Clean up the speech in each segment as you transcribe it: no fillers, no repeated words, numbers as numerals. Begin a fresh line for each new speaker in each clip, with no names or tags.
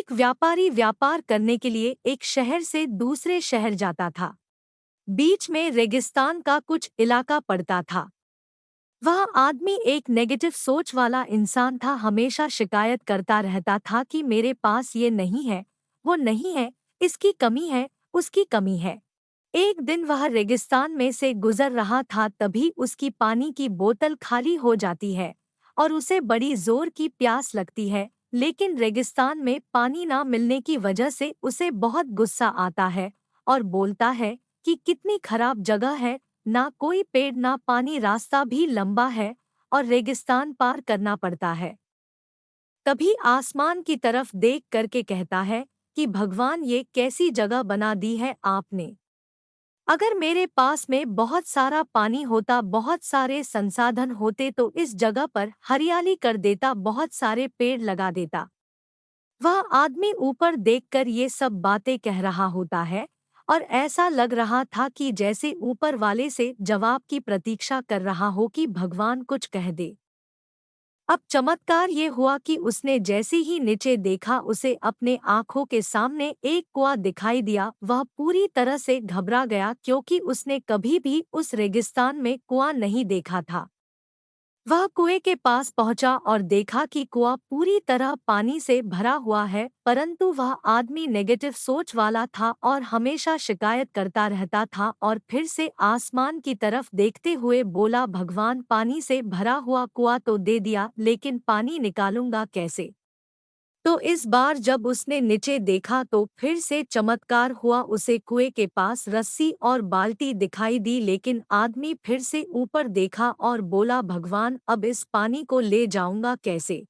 एक व्यापारी व्यापार करने के लिए एक शहर से दूसरे शहर जाता था। बीच में रेगिस्तान का कुछ इलाका पड़ता था। वह आदमी एक नेगेटिव सोच वाला इंसान था, हमेशा शिकायत करता रहता था कि मेरे पास ये नहीं है, वो नहीं है, इसकी कमी है, उसकी कमी है। एक दिन वह रेगिस्तान में से गुजर रहा था, तभी उसकी पानी की बोतल खाली हो जाती है और उसे बड़ी जोर की प्यास लगती है। लेकिन रेगिस्तान में पानी ना मिलने की वजह से उसे बहुत गुस्सा आता है और बोलता है कि कितनी खराब जगह है, ना कोई पेड़ ना पानी, रास्ता भी लंबा है और रेगिस्तान पार करना पड़ता है। तभी आसमान की तरफ देख करके कहता है कि भगवान, ये कैसी जगह बना दी है आपने। अगर मेरे पास में बहुत सारा पानी होता, बहुत सारे संसाधन होते तो इस जगह पर हरियाली कर देता, बहुत सारे पेड़ लगा देता। वह आदमी ऊपर देखकर ये सब बातें कह रहा होता है और ऐसा लग रहा था कि जैसे ऊपर वाले से जवाब की प्रतीक्षा कर रहा हो कि भगवान कुछ कह दे। अब चमत्कार ये हुआ कि उसने जैसे ही नीचे देखा, उसे अपने आंखों के सामने एक कुआं दिखाई दिया। वह पूरी तरह से घबरा गया क्योंकि उसने कभी भी उस रेगिस्तान में कुआं नहीं देखा था। वह कुएं के पास पहुंचा और देखा कि कुआं पूरी तरह पानी से भरा हुआ है, परंतु वह आदमी नेगेटिव सोच वाला था और हमेशा शिकायत करता रहता था और फिर से आसमान की तरफ देखते हुए बोला, भगवान, पानी से भरा हुआ कुआं तो दे दिया, लेकिन पानी निकालूंगा कैसे। तो इस बार जब उसने नीचे देखा तो फिर से चमत्कार हुआ, उसे कुएं के पास रस्सी और बाल्टी दिखाई दी। लेकिन आदमी फिर से ऊपर देखा और बोला, भगवान, अब इस पानी को ले जाऊंगा कैसे।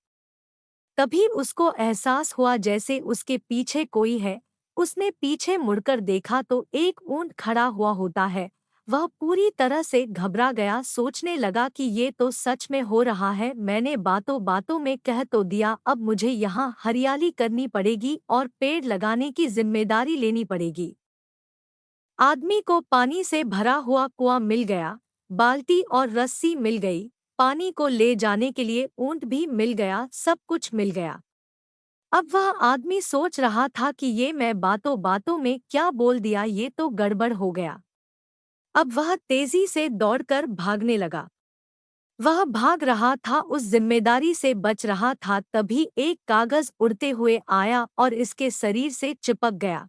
तभी उसको एहसास हुआ जैसे उसके पीछे कोई है। उसने पीछे मुड़कर देखा तो एक ऊंट खड़ा हुआ होता है। वह पूरी तरह से घबरा गया, सोचने लगा कि ये तो सच में हो रहा है, मैंने बातों बातों में कह तो दिया, अब मुझे यहाँ हरियाली करनी पड़ेगी और पेड़ लगाने की जिम्मेदारी लेनी पड़ेगी। आदमी को पानी से भरा हुआ कुआं मिल गया, बाल्टी और रस्सी मिल गई, पानी को ले जाने के लिए ऊंट भी मिल गया, सब कुछ मिल गया। अब वह आदमी सोच रहा था कि ये मैं बातों बातों में क्या बोल दिया, ये तो गड़बड़ हो गया। अब वह तेजी से दौड़कर भागने लगा। वह भाग रहा था, उस जिम्मेदारी से बच रहा था, तभी एक कागज उड़ते हुए आया और इसके शरीर से चिपक गया।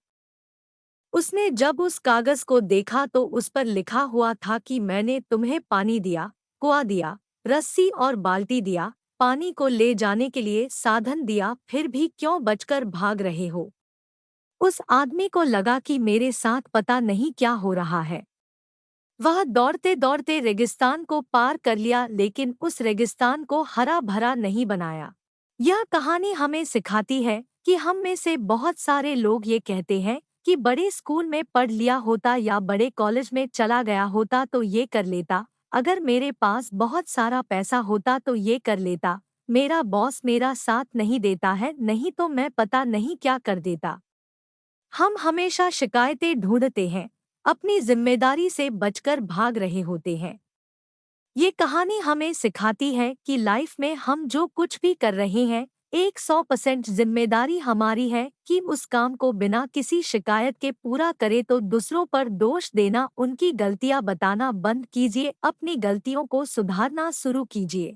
उसने जब उस कागज को देखा तो उस पर लिखा हुआ था कि मैंने तुम्हें पानी दिया, कुआं दिया, रस्सी और बाल्टी दिया, पानी को ले जाने के लिए साधन दिया, फिर भी क्यों बचकर भाग रहे हो। उस आदमी को लगा कि मेरे साथ पता नहीं क्या हो रहा है। वह दौड़ते दौड़ते रेगिस्तान को पार कर लिया, लेकिन उस रेगिस्तान को हरा भरा नहीं बनाया। यह कहानी हमें सिखाती है कि हम में से बहुत सारे लोग ये कहते हैं कि बड़े स्कूल में पढ़ लिया होता या बड़े कॉलेज में चला गया होता तो ये कर लेता, अगर मेरे पास बहुत सारा पैसा होता तो ये कर लेता, मेरा बॉस मेरा साथ नहीं देता है, नहीं तो मैं पता नहीं क्या कर देता। हम हमेशा शिकायतें ढूंढते हैं, अपनी जिम्मेदारी से बचकर भाग रहे होते हैं। ये कहानी हमें सिखाती है कि लाइफ में हम जो कुछ भी कर रहे हैं, 100% जिम्मेदारी हमारी है कि उस काम को बिना किसी शिकायत के पूरा करे। तो दूसरों पर दोष देना, उनकी गलतियां बताना बंद कीजिए, अपनी गलतियों को सुधारना शुरू कीजिए।